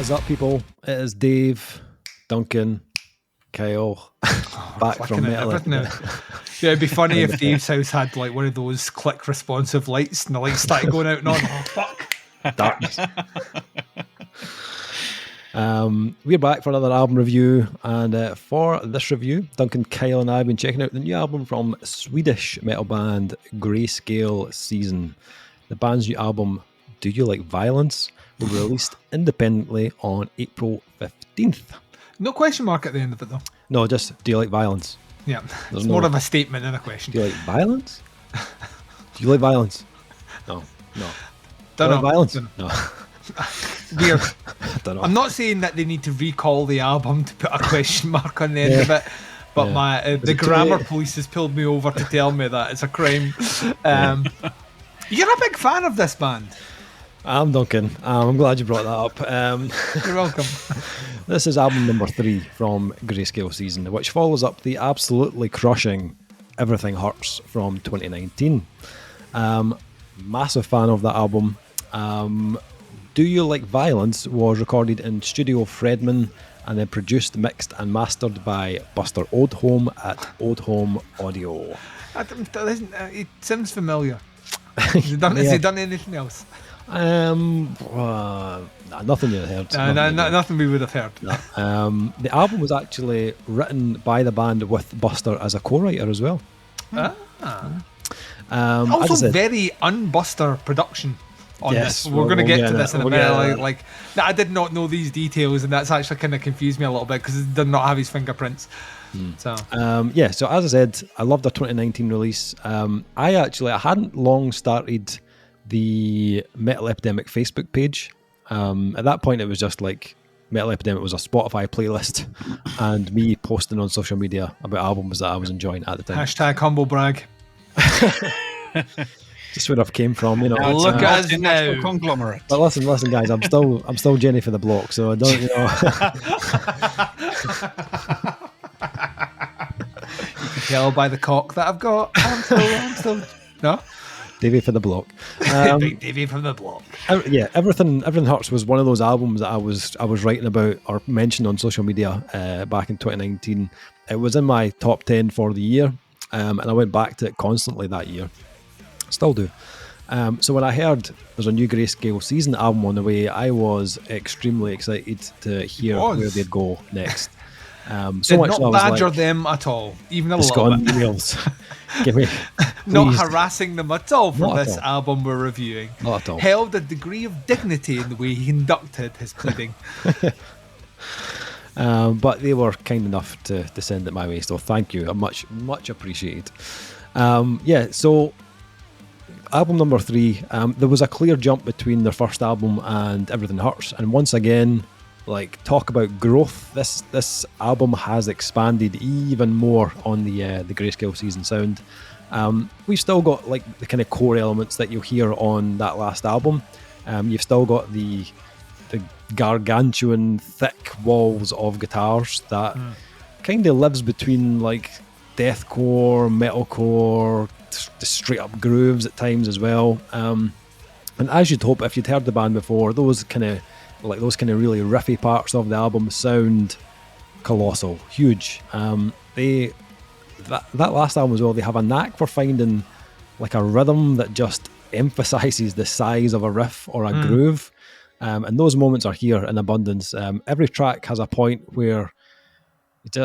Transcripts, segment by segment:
is up, people? It is Dave, Duncan, Kyle, back from Metal Epidemic. Yeah, it'd be funny if Dave's house had like one of those click responsive lights and the lights started going out and on. Oh, fuck. Darkness. We're back for another album review, and for this review, Duncan, Kyle and I have been checking out the new album from Swedish metal band Grayscale Season. The band's new album, Do You Like Violence, will be released independently on April 15th. No question mark at the end of it, though. No, just do you like violence? Yeah, it's more of a statement than a question. Do you like violence? Do you like violence? No. Don't know. Violence? No. Weird. I don't know. I'm not saying that they need to recall the album to put a question mark on the end of it, but the grammar police has pulled me over to tell me that it's a crime. You're a big fan of this band. I'm Duncan. I'm glad you brought that up. You're welcome. This is album number 3 from Grayscale Season, which follows up the absolutely crushing Everything Hurts from 2019. Massive fan of that album. Do You Like Violence was recorded in Studio Fredman and then produced, mixed and mastered by Buster Oldhome at Oldhome Audio. It seems familiar. Has he done anything else? Nothing you heard. Nothing we would have heard. No. The album was actually written by the band with Buster as a co-writer as well. Also, very un-Buster production on this. We're going to get to this in a minute. Like, I did not know these details, and that's actually kind of confused me a little bit because it did not have his fingerprints. So as I said, I loved their 2019 release. I hadn't long started the Metal Epidemic Facebook page. At that point, it was just like Metal Epidemic was a Spotify playlist and me posting on social media about albums that I was enjoying at the time. Hashtag humble brag. Just where I've came from, you know. Look at us now. Conglomerate. But listen, guys, I'm still Jenny for the block, so I don't, you know. You can tell by the cock that I've got. I'm still no. Davey for the block. Davey from the block. Everything Hurts was one of those albums that I was writing about or mentioned on social media back in 2019. It was in my top 10 for the year, and I went back to it constantly that year. Still do. So when I heard there's a new Grayscale Season album on the way, I was extremely excited to hear where they'd go next. Did not badger them at all, even a little bit. Emails. Give me, not harassing them at all for this album we're reviewing. Not at all. Held a degree of dignity in the way he conducted his pleading. But they were kind enough to send it my way, so thank you. Much appreciated. So album number 3, there was a clear jump between their first album and Everything Hurts, and once again, like, talk about growth. This album has expanded even more on the Grayscale Season sound. We've still got like the kind of core elements that you'll hear on that last album. You've still got the gargantuan thick walls of guitars that kind of lives between like deathcore, metalcore, the straight up grooves at times as well. And as you'd hope, if you'd heard the band before, those kind of really riffy parts of the album sound colossal, huge. That last album as well, they have a knack for finding like a rhythm that just emphasizes the size of a riff or a groove, and those moments are here in abundance. Every track has a point where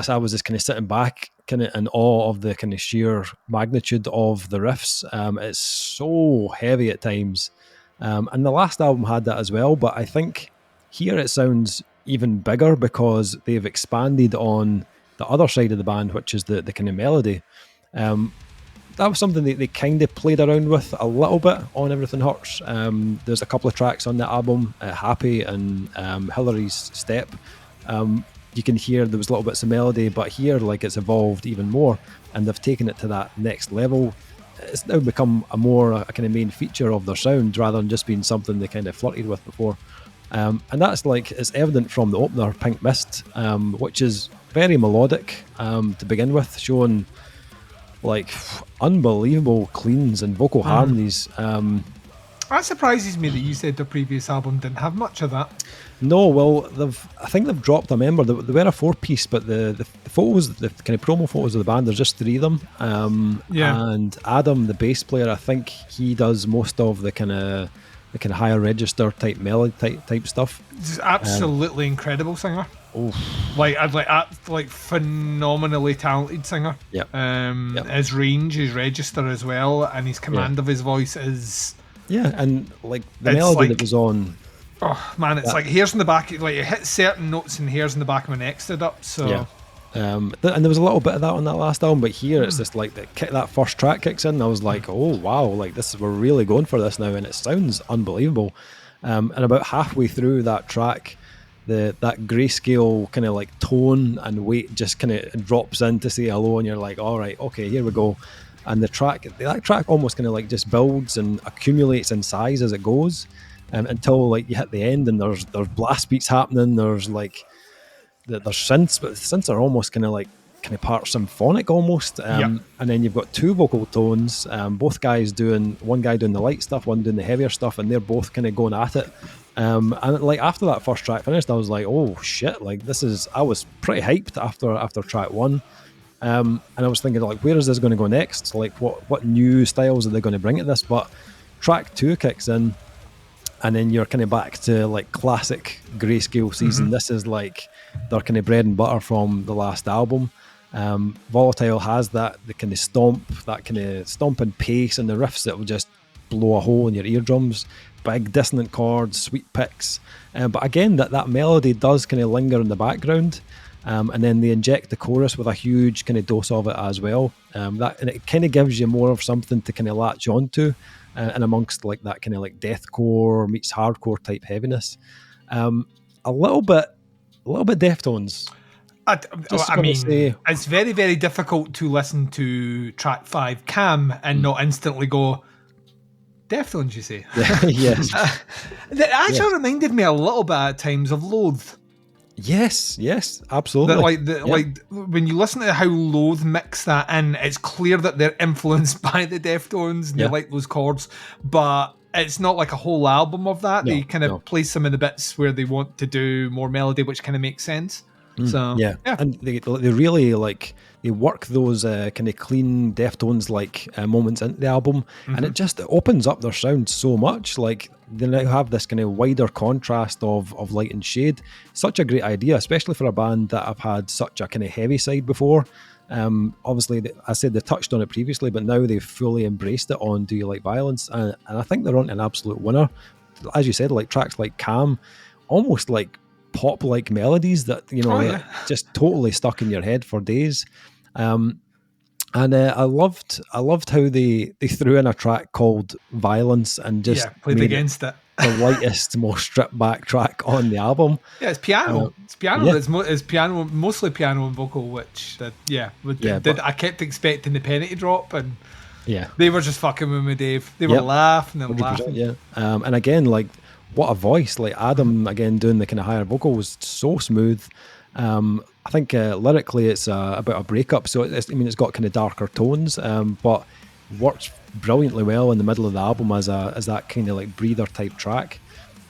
I was just kind of sitting back kind of in awe of the kind of sheer magnitude of the riffs. It's so heavy at times, and the last album had that as well, but I think here it sounds even bigger because they've expanded on the other side of the band, which is the kind of melody. That was something they kind of played around with a little bit on Everything Hurts. There's a couple of tracks on the album, Happy and Hillary's Step. You can hear there was little bits of melody, but here like it's evolved even more, and they've taken it to that next level. It's now become a kind of main feature of their sound rather than just being something they kind of flirted with before. And that's like, it's evident from the opener, Pink Mist, which is very melodic to begin with, showing like unbelievable cleans and vocal harmonies. That surprises me that you said the previous album didn't have much of that. No, well, I think they've dropped a member. They were a 4-piece, but the photos, the kind of promo photos of the band, there's just 3 of them. And Adam, the bass player, I think he does most of the kind of higher register type melody type stuff. He's absolutely incredible singer. Oh, like phenomenally talented singer. Yeah. His range, his register as well, and his command of his voice is. Yeah, and like the melody that was on. Oh man, it's like hairs in the back. Like it hits certain notes and hairs in the back of my neck stood up. So. Yeah. And there was a little bit of that on that last album, but here it's just like that first track kicks in. And I was like, oh wow, like we're really going for this now, and it sounds unbelievable. And about halfway through that track, that grayscale kind of like tone and weight just kind of drops in to say hello, and you're like, all right, okay, here we go. And that track almost kind of like just builds and accumulates in size as it goes, until like you hit the end and there's blast beats happening. There's like there's synths, but the synths are almost kind of part symphonic almost. And then you've got 2 vocal tones, both guys one guy doing the light stuff, one doing the heavier stuff, and they're both kind of going at it. And like after that first track finished, I was like, oh shit, like I was pretty hyped after track 1. And I was thinking, like, where is this going to go next? Like, what new styles are they going to bring at this? But track 2 kicks in, and then you're kind of back to like classic Grayscale season. This is like their kind of bread and butter from the last album. Volatile has the kind of stomp and pace, and the riffs that will just blow a hole in your eardrums. Big dissonant chords, sweet picks. But again, that melody does kind of linger in the background. And then they inject the chorus with a huge kind of dose of it as well. And it kind of gives you more of something to kind of latch onto, and amongst like that kind of like deathcore meets hardcore type heaviness. A little bit Deftones. I mean, it's very, very difficult to listen to track 5 Cam and not instantly go, Deftones, you say? Yes. That actually reminded me a little bit at times of Loathe. Yes, absolutely. Like when you listen to how Loathe mix that in, it's clear that they're influenced by the Deftones and they like those chords, but it's not like a whole album of that. They kind of place them in the bits where they want to do more melody, which kind of makes sense. So and they really like they work those kind of clean Deftones like moments into the album, and it opens up their sound so much. Like they now have this kind of wider contrast of light and shade. Such a great idea, especially for a band that have had such a kind of heavy side before. Obviously, I said they touched on it previously, but now they've fully embraced it on Do You Like Violence, and I think they're on an absolute winner. As you said, like tracks like Cam, almost like pop-like melodies that just totally stuck in your head for days. And I loved how they threw in a track called Violence and just played against it. The lightest, most stripped back track on the album. Yeah, it's piano. It's piano. It's piano, mostly piano and vocal. Which I kept expecting the penny to drop, and they were just fucking with me, Dave. They were laughing and laughing. Yeah, and again, like what a voice! Like Adam again doing the kind of higher vocal was so smooth. I think lyrically it's about a breakup, so it's got kind of darker tones, but works brilliantly well in the middle of the album as that kind of like breather type track.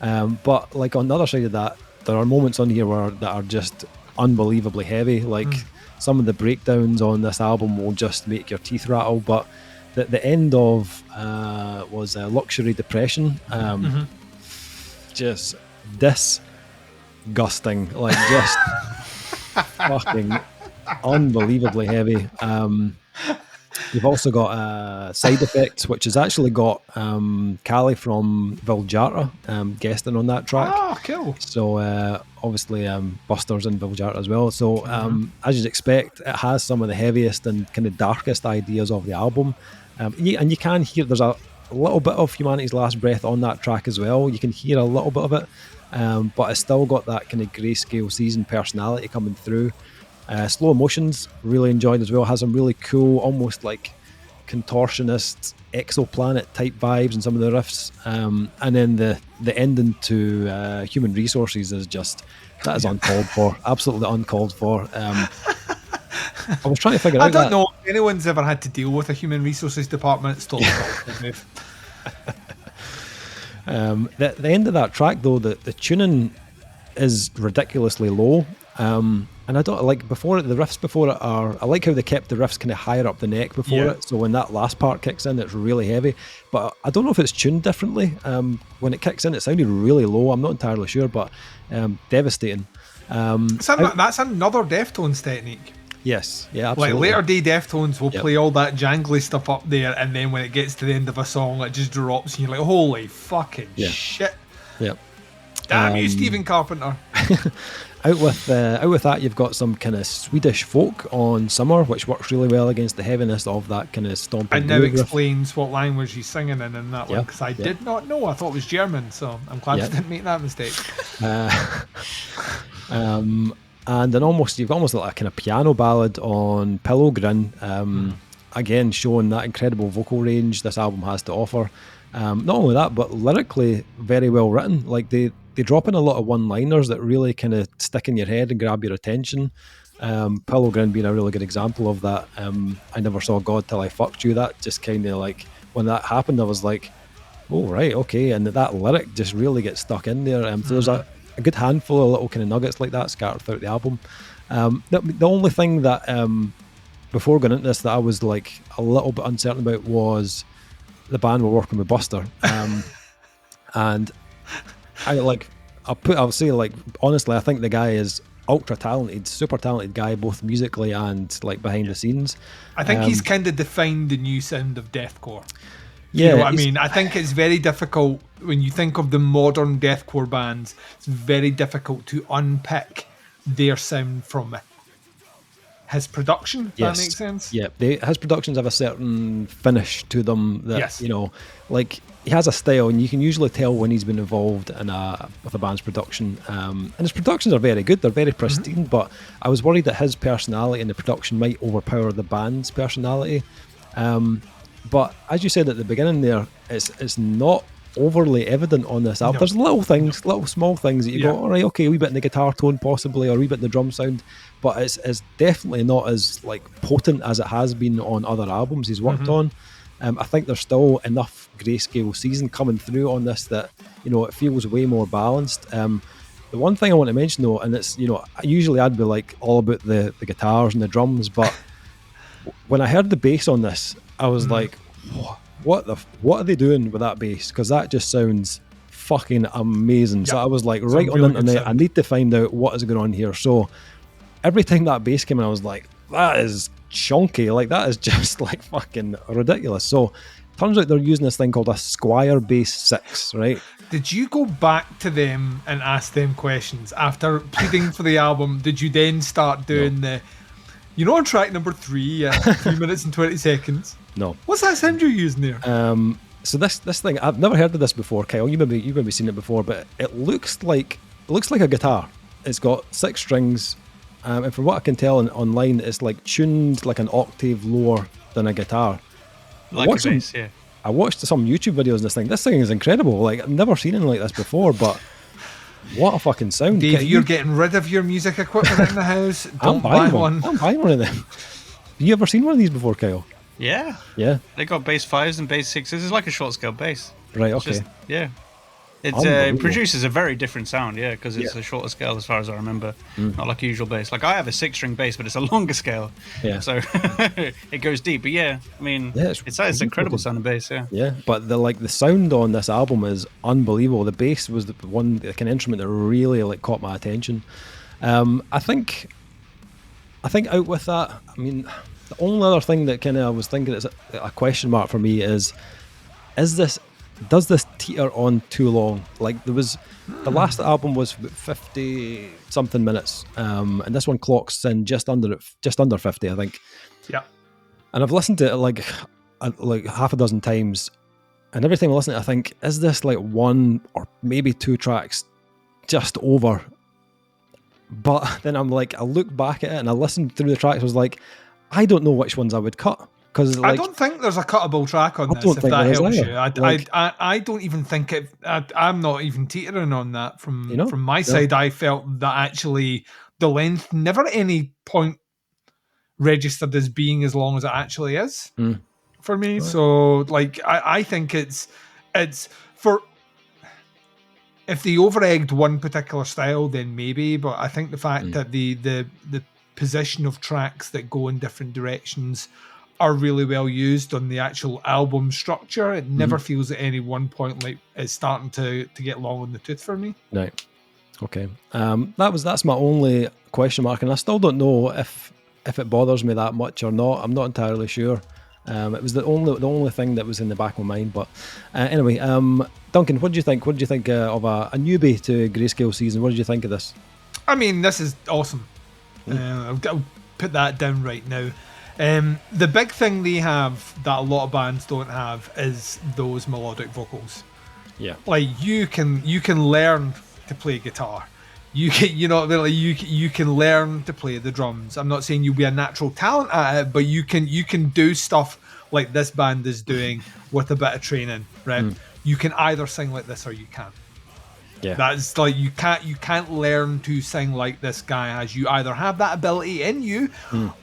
But like on the other side of that, there are moments on here that are just unbelievably heavy. Like some of the breakdowns on this album will just make your teeth rattle. But the end of was Luxury Depression. Just disgusting, like just fucking unbelievably heavy. You've also got Side Effects, which has actually got Callie from Viljara guesting on that track. Oh, cool. So obviously Buster's in Viljara as well. So as you'd expect, it has some of the heaviest and kind of darkest ideas of the album. And you can hear there's a little bit of Humanity's Last Breath on that track as well. You can hear a little bit of it, but it's still got that kind of Grayscale season personality coming through. Slow Emotions, really enjoyed as well. Has some really cool, almost like Contortionist, Exoplanet type vibes and some of the riffs. And then the ending to Human Resources is just, that is uncalled for. Absolutely uncalled for. I was trying to figure out. I don't know if anyone's ever had to deal with a human resources department. It's totally The end of that track, though, the tuning is ridiculously low. And I don't like before it, the riffs before it are, I like how they kept the riffs kind of higher up the neck before it. So when that last part kicks in, it's really heavy. But I don't know if it's tuned differently. When it kicks in, it sounded really low. I'm not entirely sure, but devastating. That's another Deftones technique. Yes, yeah, absolutely. Like later day Deftones will play all that jangly stuff up there, and then when it gets to the end of a song, it just drops, and you're like, holy fucking shit. Yep. Damn you, Stephen Carpenter. Out with that, you've got some kind of Swedish folk on Summer, which works really well against the heaviness of that kind of stomping. And now explains what language he's singing in that one, because I did not know. I thought it was German, so I'm glad I didn't make that mistake. And then you've almost like a kind of piano ballad on Pillow Grin. Again, showing that incredible vocal range this album has to offer. Not only that, but lyrically very well written. Like they drop in a lot of one-liners that really kind of stick in your head and grab your attention. Pillow Grin being a really good example of that. I never saw God till I fucked you. That just kind of like, when that happened, I was like, oh, right, okay. And that lyric just really gets stuck in there. So there's a good handful of little kind of nuggets like that scattered throughout the album. The only thing that, before going into this, that I was like a little bit uncertain about was the band were working with Buster. And I'll say, like, honestly, I think the guy is ultra talented, super talented guy, both musically and like behind the scenes. I think he's kind of defined the new sound of deathcore. Yeah, you know what I mean? I think it's very difficult when you think of the modern deathcore bands. It's very difficult to unpick their sound from his production. If that makes sense. Yeah, his productions have a certain finish to them that you know, like he has a style, and you can usually tell when he's been involved with a band's production. And his productions are very good; they're very pristine. But I was worried that his personality in the production might overpower the band's personality. But as you said at the beginning there, it's not overly evident on this album. There's little things, little small things that you go, all right, okay, a wee bit in the guitar tone possibly, or a wee bit in the drum sound, but it's definitely not as like potent as it has been on other albums he's worked on. I think there's still enough Grayscale season coming through on this that, you know, it feels way more balanced. The one thing I want to mention though, and it's, you know, usually I'd be like all about the guitars and the drums, but when I heard the bass on this, I was like, what are they doing with that bass? Because that just sounds fucking amazing. So I was like, right on the internet, I need to find out what is going on here. So every time that bass came in, I was like, that is chunky. Like, that is just like fucking ridiculous. So turns out they're using this thing called a Squire Bass 6, right? Did you go back to them and ask them questions after pleading for the album? Did you then start doing on track number 3, 3 minutes and 20 seconds? No. What's that sound you're using there? So this thing, I've never heard of this before, Kyle. You've maybe seen it before, but it looks like a guitar. It's got 6 strings, and from what I can tell online, it's like tuned like an octave lower than a guitar. Like a bass, yeah. I watched some YouTube videos of this thing. This thing is incredible. Like, I've never seen anything like this before, but what a fucking sound. Dave, you're getting rid of your music equipment in the house. Don't buy one. I'm buying one of them. Have you ever seen one of these before, Kyle? Yeah. Yeah. They got bass 5s and bass 6s. It's like a short scale bass. Right, okay. It produces a very different sound, because it's a shorter scale as far as I remember. Not like a usual bass. Like, I have a 6-string bass, but it's a longer scale. Yeah. So it goes deep. But I mean, it's incredible sounding bass, Yeah, but the sound on this album is unbelievable. The bass was the kind of instrument that really like caught my attention. I think out with that, I mean, the only other thing that kind of I was thinking is a question mark for me is does this teeter on too long? Like, there was the last album was 50 something minutes, and this one clocks in just under 50, I think. Yeah. And I've listened to it like half a dozen times, and every time I listen to it, I think, is this like 1 or maybe 2 tracks just over? But then I'm like, I look back at it and I listened through the tracks, I was like, I don't know which ones I would cut. Because I don't think there's a cuttable track on this, if that helps you. I don't even think it. I'm not even teetering on that from my side. I felt that actually the length never at any point registered as being as long as it actually is for me. Right. So, like, I think it's for if they over-egged one particular style, then maybe. But I think the fact that the position of tracks that go in different directions are really well used on the actual album structure. It never feels at any one point like it's starting to get long on the tooth for me. Right. Okay. That's my only question mark, and I still don't know if it bothers me that much or not. I'm not entirely sure. It was the only thing that was in the back of my mind. But anyway, Duncan, what do you think? What do you think of a newbie to Grayscale season? What did you think of this? I mean, this is awesome. I'll put that down right now. The big thing they have that a lot of bands don't have is those melodic vocals. Yeah, like you can learn to play guitar. You can learn to play the drums. I'm not saying you'll be a natural talent at it, but you can do stuff like this band is doing with a bit of training, right? You can either sing like this or you can't. Yeah, that's like you can't learn to sing like this guy has. You either have that ability in you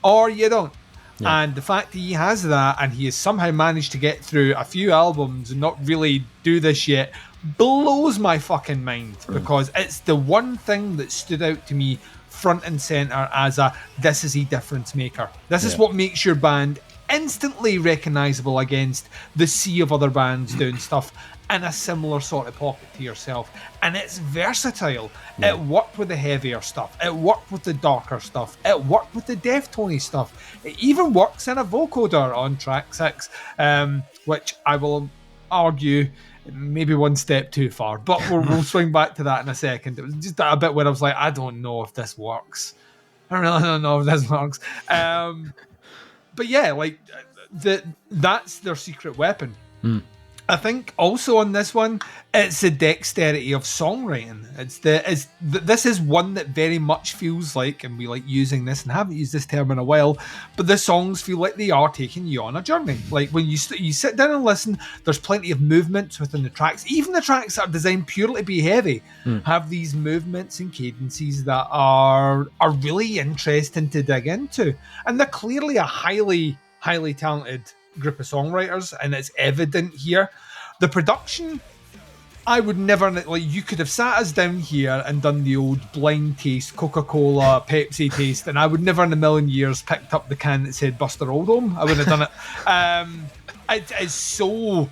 or you don't. Yeah. And the fact that he has that and he has somehow managed to get through a few albums and not really do this yet blows my fucking mind, because it's the one thing that stood out to me front and center as this is a difference maker. This is what makes your band instantly recognizable against the sea of other bands doing stuff in a similar sort of pocket to yourself. And it's versatile. It worked with the heavier stuff. It worked with the darker stuff. It worked with the Deftones stuff. It even works in a vocoder on track 6, which I will argue maybe one step too far. But we'll swing back to that in a second. It was just a bit where I was like, I don't know if this works. I really don't know if this works. But yeah, like that's their secret weapon. I think also on this one, it's the dexterity of songwriting. This is one that very much feels like, and we like using this and haven't used this term in a while, but the songs feel like they are taking you on a journey. Like when you sit down and listen, there's plenty of movements within the tracks. Even the tracks that are designed purely to be heavy have these movements and cadences that are really interesting to dig into. And they're clearly a highly, highly talented group of songwriters, and it's evident here. The production, I would never, like, you could have sat us down here and done the old blind taste, Coca-Cola, Pepsi taste, and I would never in a million years picked up the can that said Buster Oldham. I wouldn't have done it. It is so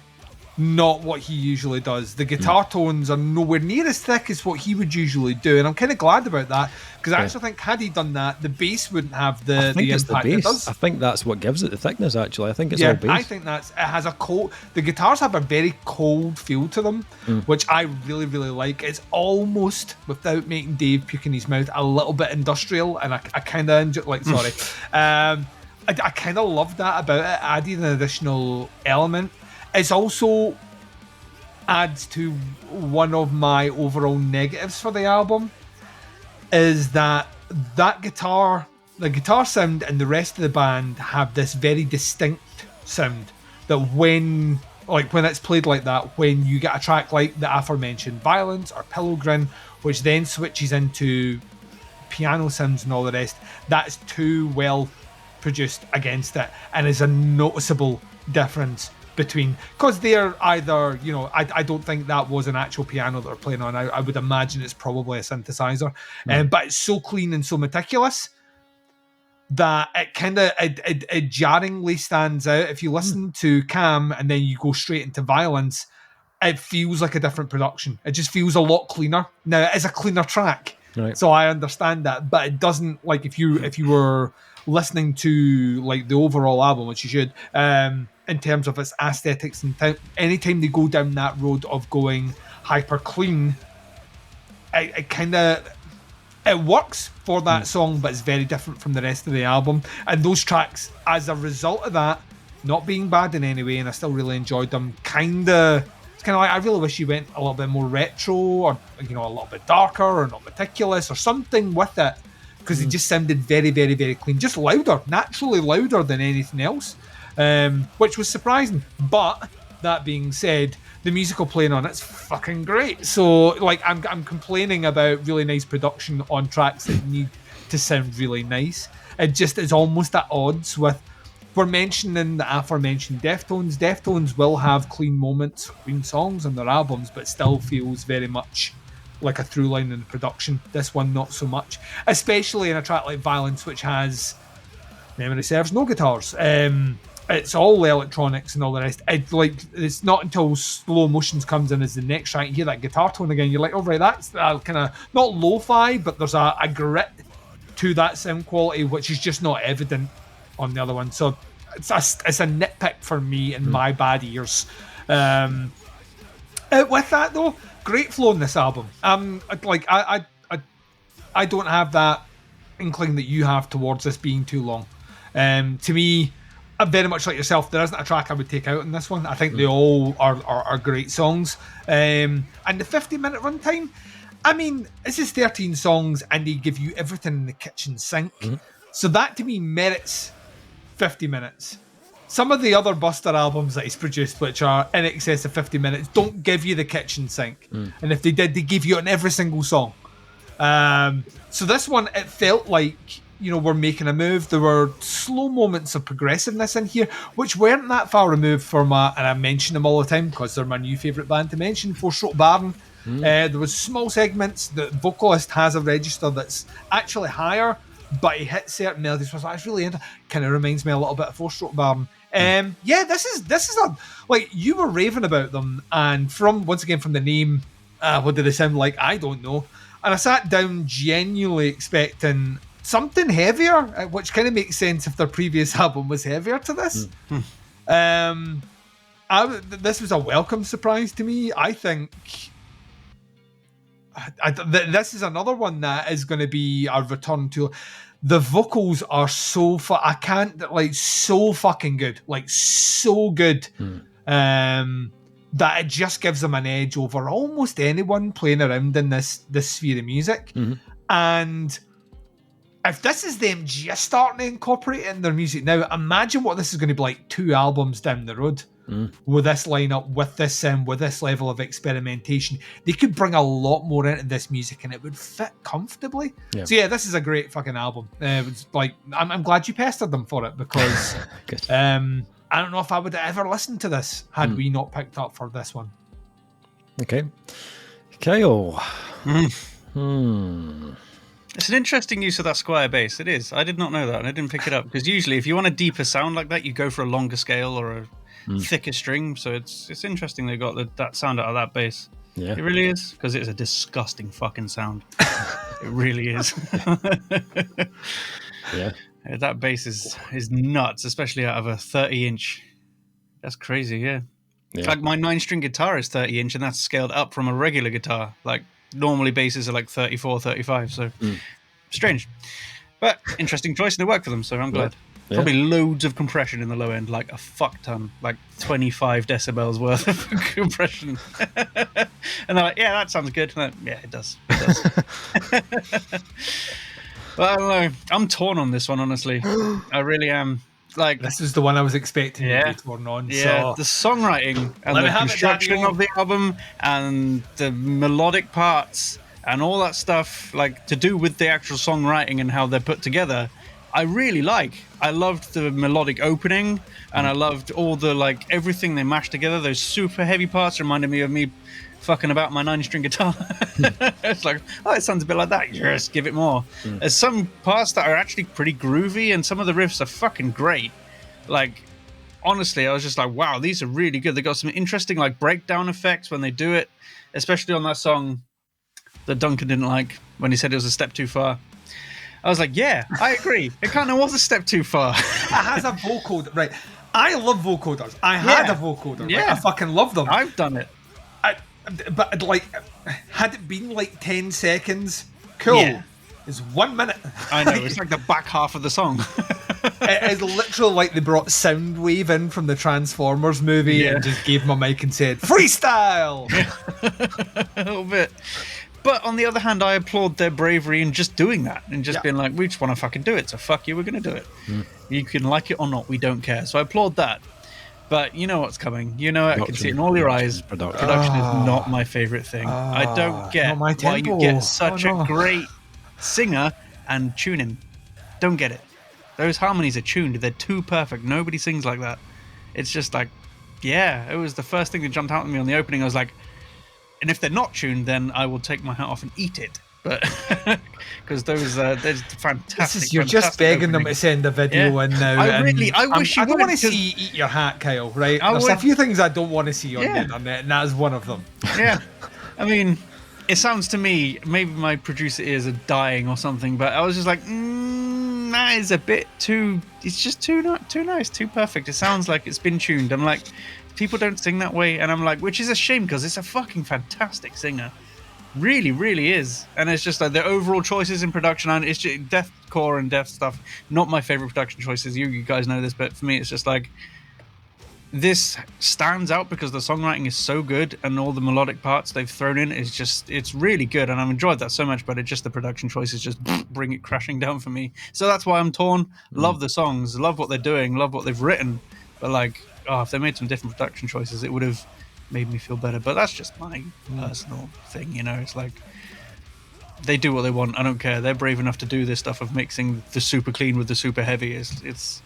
not what he usually does. The guitar tones are nowhere near as thick as what he would usually do, and I'm kind of glad about that, because I actually think had he done that, the bass wouldn't have the impact it does. I think that's what gives it the thickness, actually. I think it's all bass. I think it has a cold... The guitars have a very cold feel to them, which I really, really like. It's almost, without making Dave puke in his mouth, a little bit industrial, and I kind of enjoy... Like, sorry. I kind of love that about it, adding an additional element. It's also adds to one of my overall negatives for the album, is that guitar, the guitar sound and the rest of the band have this very distinct sound that when it's played like that, when you get a track like the aforementioned Violence or Pillow Grin, which then switches into piano sounds and all the rest, that's too well produced against it, and is a noticeable difference between, because they're either, I don't think that was an actual piano that they're playing on. I would imagine it's probably a synthesizer, but it's so clean and so meticulous that it kind of it jarringly stands out. If you listen to Cam and then you go straight into Violence, it feels like a different production. It just feels a lot cleaner. Now it is a cleaner track, right? So I understand that, but it doesn't, like, if you were listening to like the overall album, which you should, in terms of its aesthetics, and anytime they go down that road of going hyper clean, it works for that song, but it's very different from the rest of the album. And those tracks, as a result of that, not being bad in any way, and I still really enjoyed them, it's kind of like, I really wish you went a little bit more retro, or a little bit darker, or not meticulous, or something with it, because it just sounded very, very, very clean, just louder, naturally louder than anything else. Which was surprising. But that being said, the musical playing on it's fucking great. So like I'm complaining about really nice production on tracks that need to sound really nice. It just is almost at odds with we're mentioning the aforementioned Deftones. Deftones will have clean moments, clean songs on their albums, but still feels very much like a through line in the production. This one, not so much, especially in a track like Violence, which has, memory serves, no guitars. It's all electronics and all the rest. It's not until Slow Motions comes in as the next track, you hear that guitar tone again. You're like, oh right, that's kind of not lo-fi, but there's a grit to that sound quality, which is just not evident on the other one. So it's a nitpick for me in my bad ears. With that though, great flow in this album. I don't have that inkling that you have towards this being too long. To me, I'm very much like yourself. There isn't a track I would take out in this one. I think they all are great songs. And the 50-minute runtime, I mean, this is 13 songs and they give you everything in the kitchen sink. So that to me merits 50 minutes. Some of the other Buster albums that he's produced, which are in excess of 50 minutes, don't give you the kitchen sink. And if they did, they give you it on every single song. So this one, it felt like, we're making a move. There were slow moments of progressiveness in here, which weren't that far removed from and I mention them all the time because they're my new favourite band to mention, Four Stroke Baron. There was small segments. The vocalist has a register that's actually higher, but he hits certain melodies. So that's really kind of reminds me a little bit of Four Stroke Baron. This is a, like, you were raving about them, and from the name, what did they sound like? I don't know. And I sat down genuinely expecting something heavier, which kind of makes sense if their previous album was heavier to this. This was a welcome surprise to me. I think this is another one that is going to be a return to. The vocals are so so fucking good, like so good, that it just gives them an edge over almost anyone playing around in this sphere of music. And if this is them just starting to incorporate it in their music now, imagine what this is going to be like 2 albums down the road with this lineup, with this sound, with this level of experimentation. They could bring a lot more into this music and it would fit comfortably. So yeah, this is a great fucking album. It's like, I'm glad you pestered them for it, because I don't know if I would have ever listened to this had we not picked up for this one. Okay. Kyle. It's an interesting use of that square bass. It is. I did not know that, and I didn't pick it up, because usually if you want a deeper sound like that, you go for a longer scale or a thicker string. So it's interesting they got that sound out of that bass. Yeah, it really is, because it's a disgusting fucking sound. It really is. Yeah, that bass is nuts, especially out of a 30-inch. That's crazy. Yeah. Like my 9-string guitar is 30-inch, and that's scaled up from a regular guitar. Like, normally basses are like 34, 35, so strange. But interesting choice, and it worked for them, so I'm glad. Yeah. Probably loads of compression in the low end, like a fuck ton, like 25 decibels worth of compression. And they're like, yeah, that sounds good. Like, yeah, it does. But I don't know. I'm torn on this one, honestly. I really am. Like, this is the one I was expecting to be torn on. Yeah, so the songwriting and the construction of the album and the melodic parts and all that stuff, like, to do with the actual songwriting and how they're put together, I really like. I loved the melodic opening, and I loved all the, like, everything they mashed together. Those super heavy parts reminded me of me fucking about my 9-string guitar. It's like, oh, it sounds a bit like that. Yes, give it more. There's some parts that are actually pretty groovy, and some of the riffs are fucking great. Like, honestly, I was just like, wow, these are really good. They got some interesting, like, breakdown effects when they do it, especially on that song that Duncan didn't like when he said it was a step too far. I was like, yeah, I agree. It kind of was a step too far. It has a vocoder, right? I love vocoders. I had a vocoder. Yeah. Right? I fucking love them. I've done it. But, like, had it been like 10 seconds, cool. Yeah. It's 1 minute. I know, it's like the back half of the song. It is literally like they brought Soundwave in from the Transformers movie and just gave him a mic and said, freestyle! A little bit. But on the other hand, I applaud their bravery in just doing that and just being like, we just want to fucking do it, so fuck you, we're going to do it. You can like it or not, we don't care. So I applaud that. But you know what's coming. You know, I can see it in all your eyes. Production is not my favourite thing. I don't get why you get such a great singer and tuning. Don't get it. those harmonies are tuned. They're too perfect. Nobody sings like that. It's just like, yeah, it was the first thing that jumped out at me on the opening. I was like, and if they're not tuned, then I will take my hat off and eat it. But because they're fantastic. You're just begging them to send a video in now. I wish you I don't would. want to see you eat your hat, Kyle. Right? There's a few things I don't want to see on the internet, and that's one of them. Yeah, I mean, it sounds to me, maybe my producer ears are dying or something, but I was just like, that is a bit too. It's just too nice, too perfect. It sounds like it's been tuned. I'm like, people don't sing that way, and I'm like, which is a shame because it's a fucking fantastic singer. Really, really is. And it's just like the overall choices in production, and it's just deathcore and death stuff. Not my favorite production choices. You guys know this, but for me, it's just like this stands out because the songwriting is so good, and all the melodic parts they've thrown in it's really good, and I've enjoyed that so much. But it's just the production choices just bring it crashing down for me. So that's why I'm torn. Love the songs, love what they're doing, love what they've written, but like, if they made some different production choices, it would have made me feel better. But that's just my personal thing, you know. It's like they do what they want. I don't care. They're brave enough to do this stuff of mixing the super clean with the super heavy. It's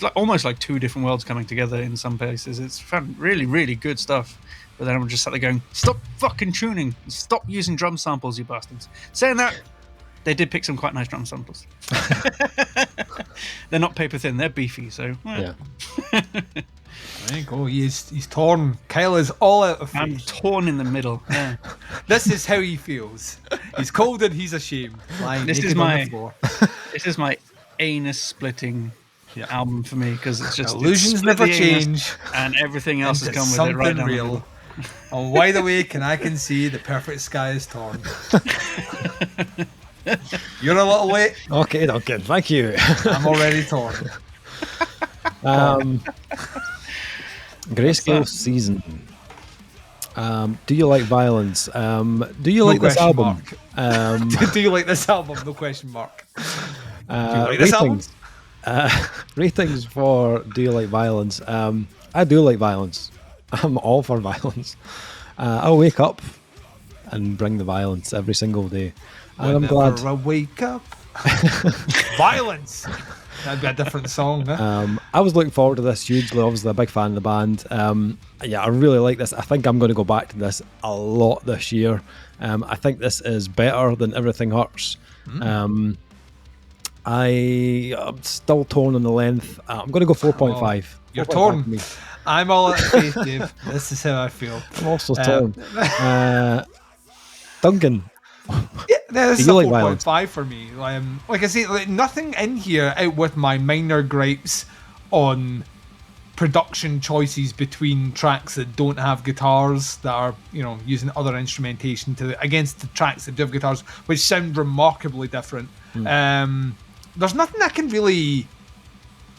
like almost like two different worlds coming together in some places. It's fun, really, really good stuff. But then I'm just sat there going, stop fucking tuning, stop using drum samples, you bastards. Saying that, they did pick some quite nice drum samples. They're not paper thin, they're beefy. So yeah. There you go. He's torn. Kyle is all out of faith. I'm torn in the middle. Yeah. This is how he feels. He's cold and he's ashamed. This is my anus splitting album for me, because it's just illusions never change, and everything else has come with it right now. Real. I'm wide awake and I can see the perfect sky is torn. You're a little late. Okay, Duncan. Thank you. I'm already torn. Grayscale season. Do you like violence? Do you like this album? Do you like this album? No question mark. Do you like this album? Ratings for Do You Like Violence? I do like violence. I'm all for violence. I'll wake up and bring the violence every single day. And I'm glad. I wake up. Violence. That'd be a different song. I was looking forward to this hugely. Obviously, a big fan of the band. Yeah, I really like this. I think I'm going to go back to this a lot this year. I think this is better than Everything Hurts. I'm still torn on the length. I'm going to go 4.5. You're torn. I'm all out of faith, Dave. This is how I feel. I'm also torn. Duncan. Yeah, this is a 4.5 for me. Like I say, nothing in here out with my minor gripes on production choices between tracks that don't have guitars, that are, using other instrumentation against the tracks that do have guitars, which sound remarkably different. There's nothing I can really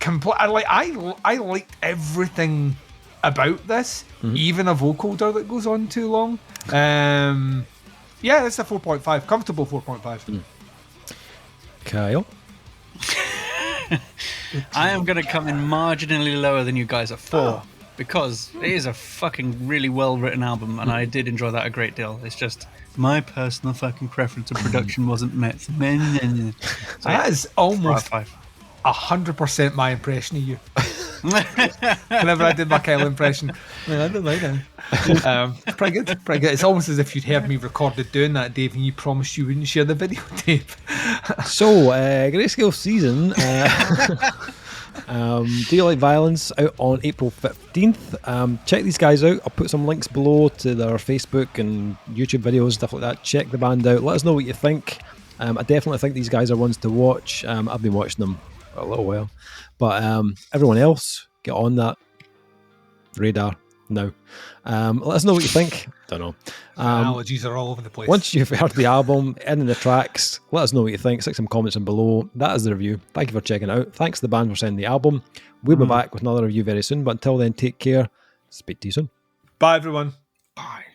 I liked everything about this, even a vocoder that goes on too long. Yeah, it's a 4.5, comfortable 4.5. Kyle? I am going to come in marginally lower than you guys at 4, because it is a fucking really well written album, and I did enjoy that a great deal. It's just my personal fucking preference of production wasn't met. So, that is almost 100% my impression of you. Whenever I did my Kyle impression, I don't like that. Pretty good. It's almost as if you'd heard me recorded doing that, Dave, and you promised you wouldn't share the videotape. So, Grayscale season. Do You Like Violence out on April 15th. Check these guys out. I'll put some links below to their Facebook and YouTube videos, stuff like that. Check the band out. Let us know what you think. I definitely think these guys are ones to watch. I've been watching them for a little while. But everyone else, get on that radar now. Let us know what you think. Don't know. Analogies are all over the place. Once you've heard the album, in the tracks, let us know what you think. Stick some comments in below. That is the review. Thank you for checking it out. Thanks to the band for sending the album. We'll be back with another review very soon. But until then, take care. Speak to you soon. Bye, everyone. Bye.